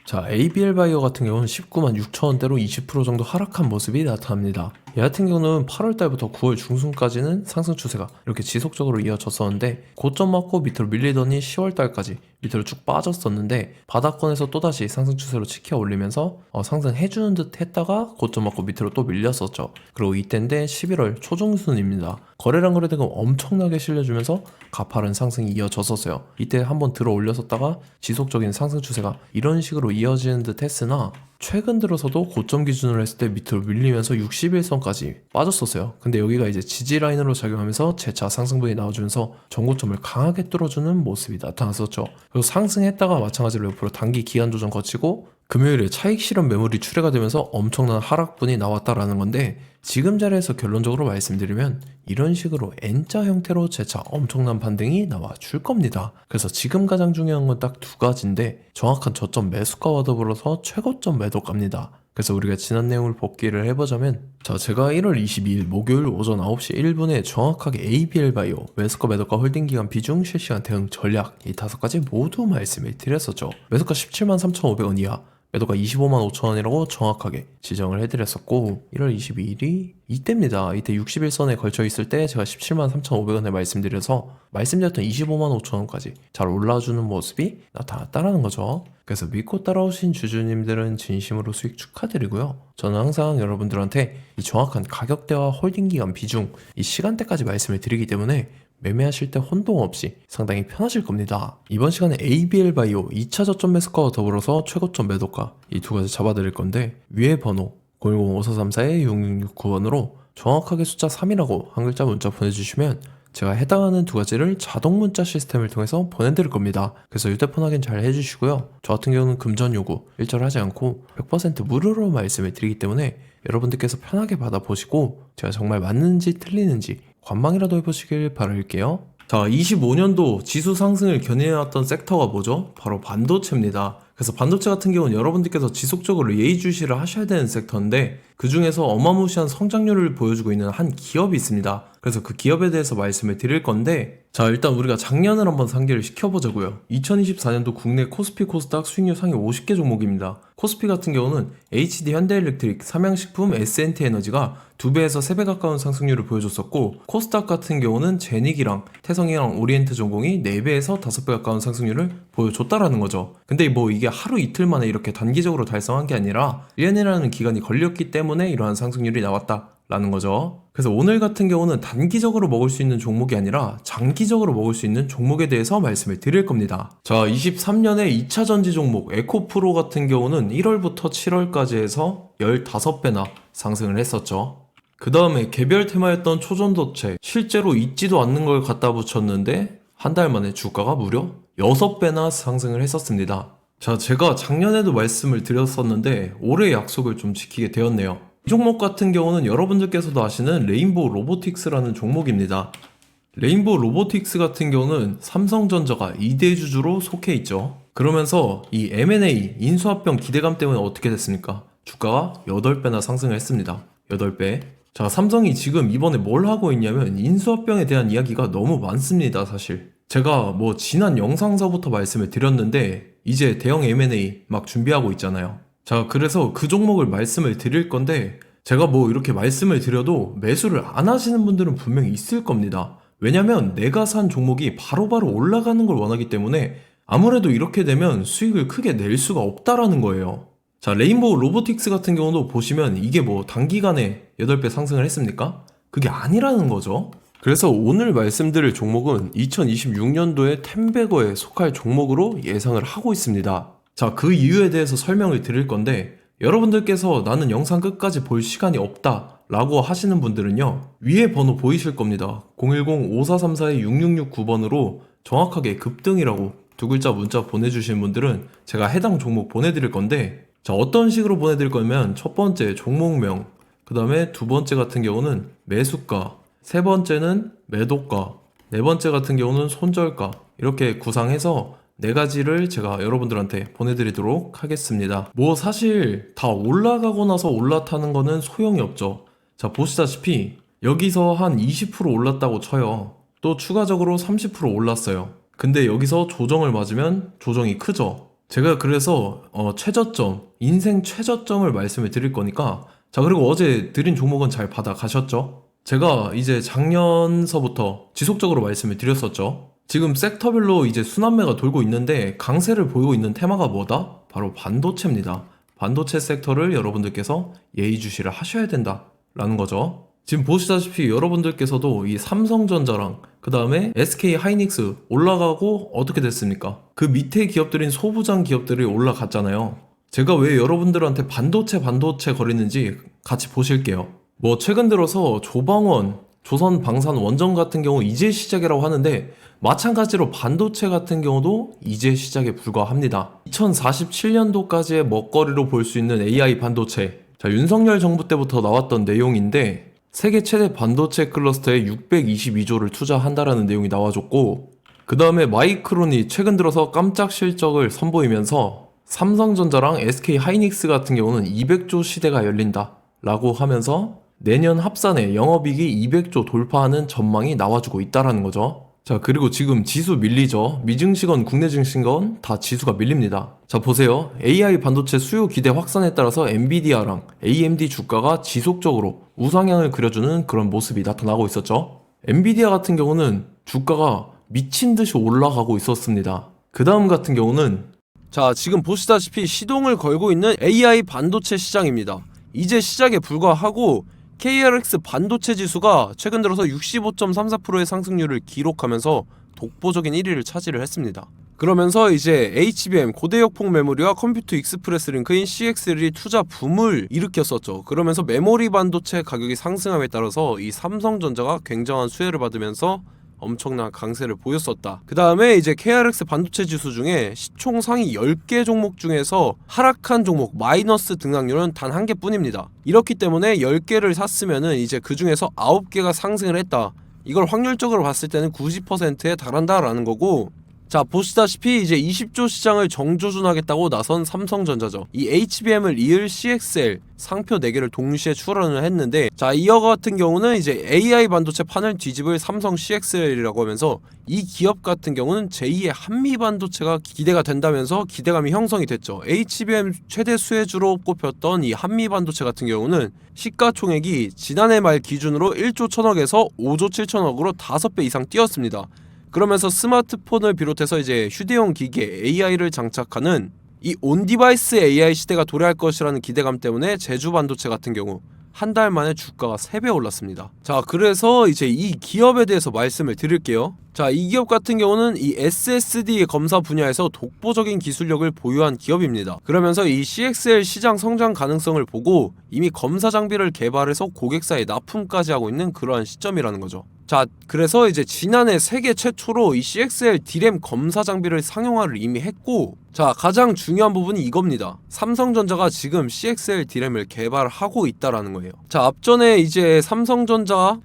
자, ABL 바이오 같은 경우는 19만 6천 원대로 20% 정도 하락한 모습이 나타납니다. 얘 같은 경우는 8월 달부터 9월 중순까지는 상승 추세가 이렇게 지속적으로 이어졌었는데 고점 맞고 밑으로 밀리더니 10월 달까지 밑으로 쭉 빠졌었는데 바닥권에서 또다시 상승 추세로 치켜 올리면서 상승해주는 듯 했다가 고점 맞고 밑으로 또 밀렸었죠. 그리고 이때인데 11월 초중순입니다. 거래량 거래대금 엄청나게 실려주면서 가파른 상승이 이어졌었어요. 이때 한번 들어 올렸었다가 지속적인 상승 추세가 이런 식으로 이어지는 듯 했으나 최근 들어서도 고점 기준으로 했을 때 밑으로 밀리면서 61선까지 빠졌었어요. 근데 여기가 이제 지지 라인으로 작용하면서 재차 상승분이 나와주면서 전고점을 강하게 뚫어주는 모습이 나타났었죠. 그리고 상승했다가 마찬가지로 옆으로 단기 기간 조정 거치고 금요일에 차익 실현 매물이 출회가 되면서 엄청난 하락분이 나왔다라는 건데, 지금 자리에서 결론적으로 말씀드리면 이런 식으로 N자 형태로 재차 엄청난 반등이 나와 줄 겁니다. 그래서 지금 가장 중요한 건 딱 두 가지인데, 정확한 저점 매수가와 더불어서 최고점 매도가입니다. 그래서 우리가 지난 내용을 복기를 해보자면, 자, 제가 1월 22일 목요일 오전 9시 1분에 정확하게 ABL 바이오 매수가 매도가 홀딩 기간 비중 실시간 대응 전략 이 5가지 모두 말씀을 드렸었죠. 매수가 17만 3,500원 이하, 매도가 25만 5천 원이라고 정확하게 지정을 해드렸었고, 1월 22일이 이때입니다. 이때 61선에 걸쳐 있을 때 제가 17만 3,500원에 말씀드려서 말씀드렸던 25만 5천 원까지 잘 올라주는 모습이 나타났다라는 거죠. 그래서 믿고 따라오신 주주님들은 진심으로 수익 축하드리고요. 저는 항상 여러분들한테 이 정확한 가격대와 홀딩 기간 비중, 이 시간대까지 말씀을 드리기 때문에 매매하실 때 혼동 없이 상당히 편하실 겁니다. 이번 시간에 ABL 바이오 2차 저점 매수가와 더불어서 최고점 매도가 이 두 가지 잡아드릴 건데, 위에 번호 010-5434-6669번으로 정확하게 숫자 3이라고 한 글자 문자 보내주시면 제가 해당하는 두 가지를 자동 문자 시스템을 통해서 보내드릴 겁니다. 그래서 휴대폰 확인 잘 해주시고요. 저 같은 경우는 금전 요구 일절하지 않고 100% 무료로 말씀을 드리기 때문에 여러분들께서 편하게 받아보시고 제가 정말 맞는지 틀리는지 관망이라도 해보시길 바랄게요. 자, 25년도 지수 상승을 견인해왔던 섹터가 뭐죠? 바로 반도체입니다. 그래서 반도체 같은 경우는 여러분들께서 지속적으로 예의주시를 하셔야 되는 섹터인데, 그 중에서 어마무시한 성장률을 보여주고 있는 한 기업이 있습니다. 그래서 그 기업에 대해서 말씀을 드릴 건데, 자, 일단 우리가 작년을 한번 상기를 시켜보자고요. 2024년도 국내 코스피 코스닥 수익률 상위 50개 종목입니다. 코스피 같은 경우는 HD 현대일렉트릭, 삼양식품, S&T 에너지가 2배에서 3배 가까운 상승률을 보여줬었고, 코스닥 같은 경우는 제닉이랑 태성이랑 오리엔트 전공이 4배에서 5배 가까운 상승률을 보여줬다라는 거죠. 근데 뭐 이게 하루 이틀 만에 이렇게 단기적으로 달성한 게 아니라 1년이라는 기간이 걸렸기 때문에 이러한 상승률이 나왔다라는 거죠. 그래서 오늘 같은 경우는 단기적으로 먹을 수 있는 종목이 아니라 장기적으로 먹을 수 있는 종목에 대해서 말씀을 드릴 겁니다. 자, 23년에 2차 전지 종목 에코프로 같은 경우는 1월부터 7월까지 해서 15배나 상승을 했었죠. 그 다음에 개별 테마였던 초전도체, 실제로 있지도 않는 걸 갖다 붙였는데 한 달 만에 주가가 무려 6배나 상승을 했었습니다. 자, 제가 작년에도 말씀을 드렸었는데 올해 약속을 좀 지키게 되었네요. 이 종목 같은 경우는 여러분들께서도 아시는 레인보우 로보틱스라는 종목입니다. 레인보우 로보틱스 같은 경우는 삼성전자가 2대 주주로 속해 있죠. 그러면서 이 M&A 인수합병 기대감 때문에 어떻게 됐습니까? 주가가 8배나 상승을 했습니다. 8배. 자, 삼성이 지금 이번에 뭘 하고 있냐면 인수합병에 대한 이야기가 너무 많습니다, 사실. 제가 뭐 지난 영상서부터 말씀을 드렸는데 이제 대형 M&A 막 준비하고 있잖아요. 자, 그래서 그 종목을 말씀을 드릴 건데, 제가 뭐 이렇게 말씀을 드려도 매수를 안 하시는 분들은 분명히 있을 겁니다. 왜냐면 내가 산 종목이 바로바로 올라가는 걸 원하기 때문에 아무래도 이렇게 되면 수익을 크게 낼 수가 없다라는 거예요. 자, 레인보우 로보틱스 같은 경우도 보시면 이게 뭐 단기간에 8배 상승을 했습니까? 그게 아니라는 거죠. 그래서 오늘 말씀드릴 종목은 2026년도에 템베거에 속할 종목으로 예상을 하고 있습니다. 자, 그 이유에 대해서 설명을 드릴 건데, 여러분들께서 나는 영상 끝까지 볼 시간이 없다 라고 하시는 분들은요, 위에 번호 보이실 겁니다. 010-5434-6669번으로 정확하게 급등이라고 두 글자 문자 보내주시는 분들은 제가 해당 종목 보내드릴 건데, 자, 어떤 식으로 보내드릴 거냐면 첫 번째 종목명, 그 다음에 두 번째 같은 경우는 매수가, 세 번째는 매도가, 네 번째 같은 경우는 손절가, 이렇게 구상해서 네 가지를 제가 여러분들한테 보내드리도록 하겠습니다. 뭐 사실 다 올라가고 나서 올라타는 거는 소용이 없죠. 자, 보시다시피 여기서 한 20% 올랐다고 쳐요. 또 추가적으로 30% 올랐어요. 근데 여기서 조정을 맞으면 조정이 크죠. 제가 그래서 최저점, 인생 최저점을 말씀을 드릴 거니까, 자, 그리고 어제 드린 종목은 잘 받아가셨죠? 제가 이제 작년서부터 지속적으로 말씀을 드렸었죠. 지금 섹터별로 이제 순환매가 돌고 있는데 강세를 보이고 있는 테마가 뭐다? 바로 반도체입니다. 반도체 섹터를 여러분들께서 예의주시를 하셔야 된다라는 거죠. 지금 보시다시피 여러분들께서도 이 삼성전자랑 그 다음에 SK 하이닉스 올라가고 어떻게 됐습니까? 그 밑에 기업들인 소부장 기업들이 올라갔잖아요. 제가 왜 여러분들한테 반도체 거리는지 같이 보실게요. 뭐 최근 들어서 조방원, 조선방산 원전 같은 경우 이제 시작이라고 하는데, 마찬가지로 반도체 같은 경우도 이제 시작에 불과합니다. 2047년도까지의 먹거리로 볼 수 있는 AI 반도체. 자, 윤석열 정부 때부터 나왔던 내용인데, 세계 최대 반도체 클러스터에 622조를 투자한다라는 내용이 나와줬고, 그 다음에 마이크론이 최근 들어서 깜짝 실적을 선보이면서 삼성전자랑 SK 하이닉스 같은 경우는 200조 시대가 열린다 라고 하면서 내년 합산에 영업이익이 200조 돌파하는 전망이 나와주고 있다라는 거죠. 자, 그리고 지금 지수 밀리죠. 미증시건 국내 증시건 다 지수가 밀립니다. 자, 보세요. AI 반도체 수요 기대 확산에 따라서 엔비디아랑 AMD 주가가 지속적으로 우상향을 그려주는 그런 모습이 나타나고 있었죠. 엔비디아 같은 경우는 주가가 미친 듯이 올라가고 있었습니다. 그 다음 같은 경우는, 자, 지금 보시다시피 시동을 걸고 있는 AI 반도체 시장입니다. 이제 시작에 불과하고 KRX 반도체 지수가 최근 들어서 65.34%의 상승률을 기록하면서 독보적인 1위를 차지를 했습니다. 그러면서 이제 HBM 고대역폭 메모리와 컴퓨터 익스프레스 링크인 CXL이 투자 붐을 일으켰었죠. 그러면서 메모리 반도체 가격이 상승함에 따라서 이 삼성전자가 굉장한 수혜를 받으면서 엄청난 강세를 보였었다. 그 다음에 이제 KRX 반도체 지수 중에 시총 상위 10개 종목 중에서 하락한 종목 마이너스 등락률은 단 1개뿐입니다. 이렇기 때문에 10개를 샀으면은 이제 그 중에서 9개가 상승을 했다. 이걸 확률적으로 봤을 때는 90%에 달한다라는 거고, 자, 보시다시피 이제 20조 시장을 정조준하겠다고 나선 삼성전자죠. 이 HBM을 이을 CXL 상표 4개를 동시에 출원을 했는데, 자, 이어 같은 경우는 이제 AI 반도체 판을 뒤집을 삼성 CXL이라고 하면서 이 기업 같은 경우는 제2의 한미 반도체가 기대가 된다면서 기대감이 형성이 됐죠. HBM 최대 수혜주로 꼽혔던 이 한미 반도체 같은 경우는 시가총액이 지난해 말 기준으로 1조 1000억에서 5조 7천억으로 5배 이상 뛰었습니다. 그러면서 스마트폰을 비롯해서 이제 휴대용 기기에 AI를 장착하는 이 온디바이스 AI 시대가 도래할 것이라는 기대감 때문에 제주 반도체 같은 경우 한 달 만에 주가가 3배 올랐습니다. 자, 그래서 이제 이 기업에 대해서 말씀을 드릴게요. 자, 이 기업 같은 경우는 이 SSD 검사 분야에서 독보적인 기술력을 보유한 기업입니다. 그러면서 이 CXL 시장 성장 가능성을 보고 이미 검사 장비를 개발해서 고객사에 납품까지 하고 있는 그러한 시점이라는 거죠. 자, 그래서 이제 지난해 세계 최초로 이 CXL D램 검사 장비를 상용화를 이미 했고, 자, 가장 중요한 부분이 이겁니다. 삼성전자가 지금 CXL D램을 개발하고 있다라는 거예요. 자, 앞전에 이제 삼성전자가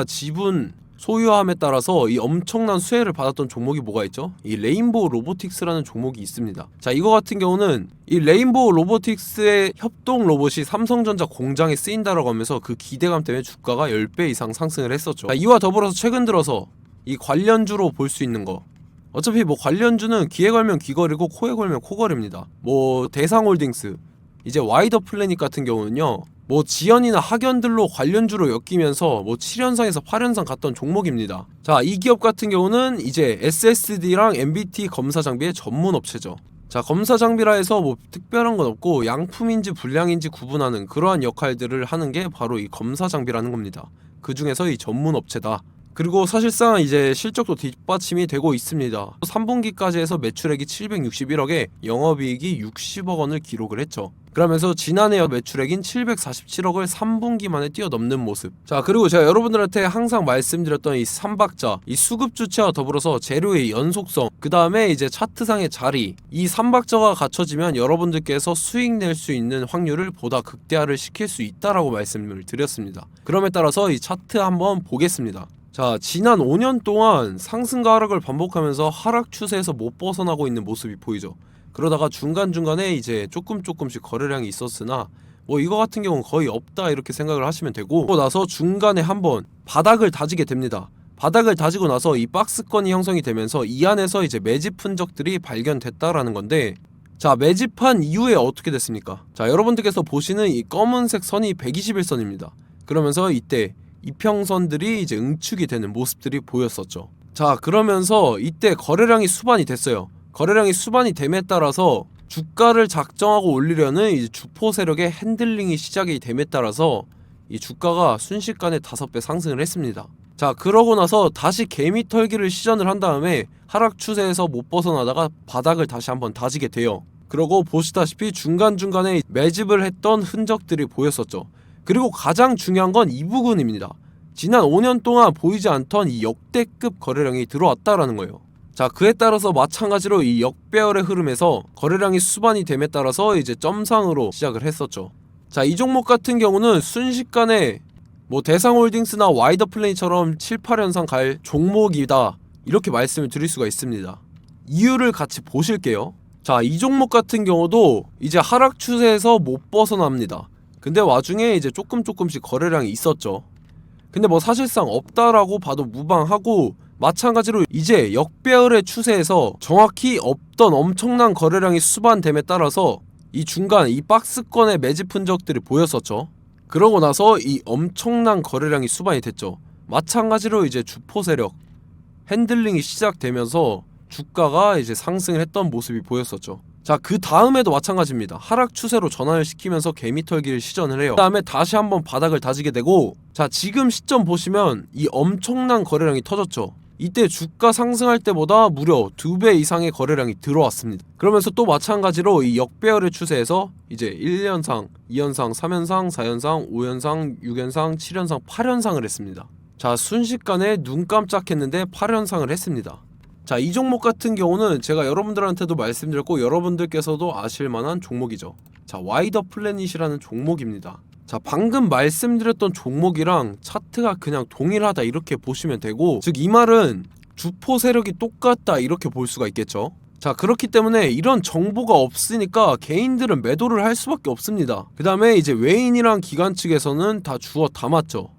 지분 소유함에 따라서 이 엄청난 수혜를 받았던 종목이 뭐가 있죠? 이 레인보우 로보틱스라는 종목이 있습니다. 자, 이거 같은 경우는 이 레인보우 로보틱스의 협동 로봇이 삼성전자 공장에 쓰인다라고 하면서 그 기대감 때문에 주가가 10배 이상 상승을 했었죠. 자, 이와 더불어서 최근 들어서 이 관련주로 볼 수 있는 거, 어차피 뭐 관련주는 귀에 걸면 귀걸이고 코에 걸면 코걸입니다. 뭐 대상홀딩스, 이제 와이더 플래닛 같은 경우는요, 뭐 지연이나 학연들로 관련주로 엮이면서 뭐 7연상에서 8연상 갔던 종목입니다. 자, 이 기업 같은 경우는 이제 SSD랑 MBT 검사 장비의 전문 업체죠. 자, 검사 장비라 해서 뭐 특별한 건 없고 양품인지 불량인지 구분하는 그러한 역할들을 하는 게 바로 이 검사 장비라는 겁니다. 그 중에서 이 전문 업체다. 그리고 사실상 이제 실적도 뒷받침이 되고 있습니다. 3분기까지 해서 매출액이 761억에 영업이익이 60억 원을 기록을 했죠. 그러면서 지난해 매출액인 747억을 3분기 만에 뛰어넘는 모습. 자, 그리고 제가 여러분들한테 항상 말씀드렸던 이 3박자, 이 수급 주체와 더불어서 재료의 연속성, 그 다음에 이제 차트상의 자리, 이 3박자가 갖춰지면 여러분들께서 수익 낼 수 있는 확률을 보다 극대화를 시킬 수 있다라고 말씀을 드렸습니다. 그럼에 따라서 이 차트 한번 보겠습니다. 자, 지난 5년 동안 상승과 하락을 반복하면서 하락 추세에서 못 벗어나고 있는 모습이 보이죠. 그러다가 중간중간에 이제 조금씩 거래량이 있었으나 뭐 이거 같은 경우는 거의 없다 이렇게 생각을 하시면 되고, 그러고 나서 중간에 한번 바닥을 다지게 됩니다. 바닥을 다지고 나서 이 박스권이 형성이 되면서 이 안에서 이제 매집 흔적들이 발견됐다라는 건데, 자, 매집한 이후에 어떻게 됐습니까? 자, 여러분들께서 보시는 이 검은색 선이 121선입니다. 그러면서 이때 이평선들이 이제 응축이 되는 모습들이 보였었죠. 자, 그러면서 이때 거래량이 수반이 됐어요. 거래량이 수반이 됨에 따라서 주가를 작정하고 올리려는 이제 주포 세력의 핸들링이 시작이 됨에 따라서 이 주가가 순식간에 5배 상승을 했습니다. 자, 그러고 나서 다시 개미 털기를 시전을 한 다음에 하락 추세에서 못 벗어나다가 바닥을 다시 한번 다지게 돼요. 그러고 보시다시피 중간중간에 매집을 했던 흔적들이 보였었죠. 그리고 가장 중요한 건 이 부분입니다. 지난 5년 동안 보이지 않던 이 역대급 거래량이 들어왔다라는 거예요. 자, 그에 따라서 마찬가지로 이 역배열의 흐름에서 거래량이 수반이 됨에 따라서 이제 점상으로 시작을 했었죠. 자, 이 종목 같은 경우는 순식간에 뭐 대상홀딩스나 와이더플레이처럼 7, 8연상 갈 종목이다, 이렇게 말씀을 드릴 수가 있습니다. 이유를 같이 보실게요. 자, 이 종목 같은 경우도 이제 하락 추세에서 못 벗어납니다. 근데 와중에 이제 조금씩 거래량이 있었죠. 근데 뭐 사실상 없다라고 봐도 무방하고, 마찬가지로 이제 역배열의 추세에서 정확히 없던 엄청난 거래량이 수반됨에 따라서 이 중간 이 박스권의 매집 흔적들이 보였었죠. 그러고 나서 이 엄청난 거래량이 수반이 됐죠. 마찬가지로 이제 주포 세력 핸들링이 시작되면서 주가가 이제 상승을 했던 모습이 보였었죠. 자, 그 다음에도 마찬가지입니다. 하락 추세로 전환을 시키면서 개미털기를 시전을 해요. 그 다음에 다시 한번 바닥을 다지게 되고, 자, 지금 시점 보시면 이 엄청난 거래량이 터졌죠. 이때 주가 상승할 때보다 무려 2배 이상의 거래량이 들어왔습니다. 그러면서 또 마찬가지로 이 역배열의 추세에서 이제 1연상, 2연상, 3연상, 4연상, 5연상, 6연상, 7연상, 8연상을 했습니다. 자, 순식간에 눈 깜짝했는데 8연상을 했습니다. 자, 이 종목 같은 경우는 제가 여러분들한테도 말씀드렸고 여러분들께서도 아실만한 종목이죠. 자, 와이더 플래닛이라는 종목입니다. 자, 방금 말씀드렸던 종목이랑 차트가 그냥 동일하다, 이렇게 보시면 되고, 즉 이 말은 주포 세력이 똑같다, 이렇게 볼 수가 있겠죠. 자, 그렇기 때문에 이런 정보가 없으니까 개인들은 매도를 할 수밖에 없습니다. 그 다음에 이제 외인이랑 기관 측에서는 다 주워 담았죠.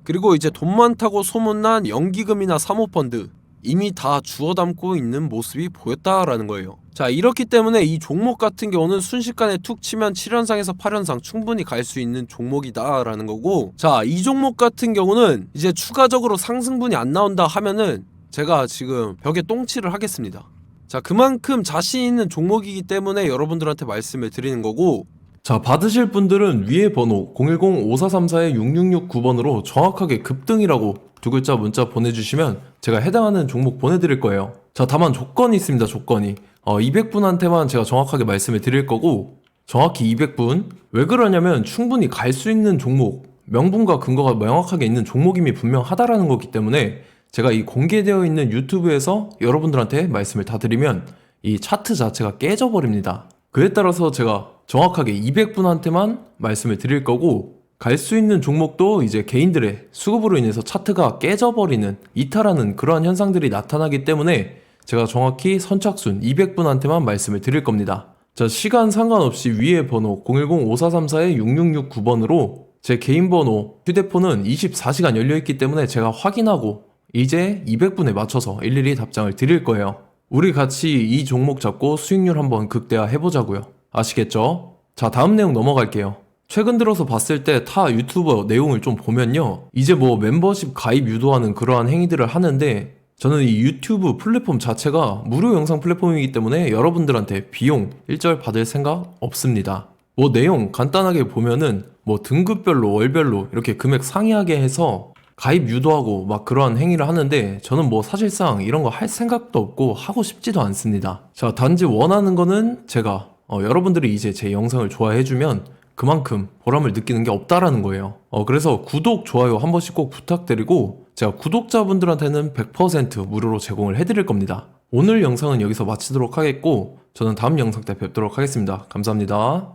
그리고 이제 돈 많다고 소문난 연기금이나 사모펀드 이미 다 주워 담고 있는 모습이 보였다라는 거예요. 자, 이렇기 때문에 이 종목 같은 경우는 순식간에 툭 치면 7연상에서 8연상 충분히 갈 수 있는 종목이다 라는 거고, 자, 이 종목 같은 경우는 이제 추가적으로 상승분이 안 나온다 하면은 제가 지금 벽에 똥칠을 하겠습니다. 자, 그만큼 자신 있는 종목이기 때문에 여러분들한테 말씀을 드리는 거고, 자, 받으실 분들은 위에 번호 010-5434-6669번으로 정확하게 급등이라고 2글자 문자 보내주시면 제가 해당하는 종목 보내드릴 거예요. 자, 다만 조건이 있습니다. 조건이 200분한테만 제가 정확하게 말씀을 드릴 거고, 정확히 200분. 왜 그러냐면 충분히 갈 수 있는 종목, 명분과 근거가 명확하게 있는 종목임이 분명하다라는 거기 때문에 제가 이 공개되어 있는 유튜브에서 여러분들한테 말씀을 다 드리면 이 차트 자체가 깨져버립니다. 그에 따라서 제가 정확하게 200분한테만 말씀을 드릴 거고, 갈 수 있는 종목도 이제 개인들의 수급으로 인해서 차트가 깨져버리는, 이탈하는 그러한 현상들이 나타나기 때문에 제가 정확히 선착순 200분한테만 말씀을 드릴 겁니다. 자, 시간 상관없이 위에 번호 010-5434-6669번으로 제 개인 번호, 휴대폰은 24시간 열려있기 때문에 제가 확인하고 이제 200분에 맞춰서 일일이 답장을 드릴 거예요. 우리 같이 이 종목 잡고 수익률 한번 극대화 해보자고요. 아시겠죠? 자, 다음 내용 넘어갈게요. 최근 들어서 봤을 때 타 유튜버 내용을 좀 보면요, 이제 뭐 멤버십 가입 유도하는 그러한 행위들을 하는데, 저는 이 유튜브 플랫폼 자체가 무료 영상 플랫폼이기 때문에 여러분들한테 비용 일절 받을 생각 없습니다. 뭐 내용 간단하게 보면은 뭐 등급별로 월별로 이렇게 금액 상이하게 해서 가입 유도하고 막 그러한 행위를 하는데, 저는 뭐 사실상 이런 거 할 생각도 없고 하고 싶지도 않습니다. 자, 단지 원하는 거는 제가 여러분들이 이제 제 영상을 좋아해주면 그만큼 보람을 느끼는 게 없다라는 거예요. 그래서 구독, 좋아요 한 번씩 꼭 부탁드리고, 제가 구독자분들한테는 100% 무료로 제공을 해드릴 겁니다. 오늘 영상은 여기서 마치도록 하겠고, 저는 다음 영상 때 뵙도록 하겠습니다. 감사합니다.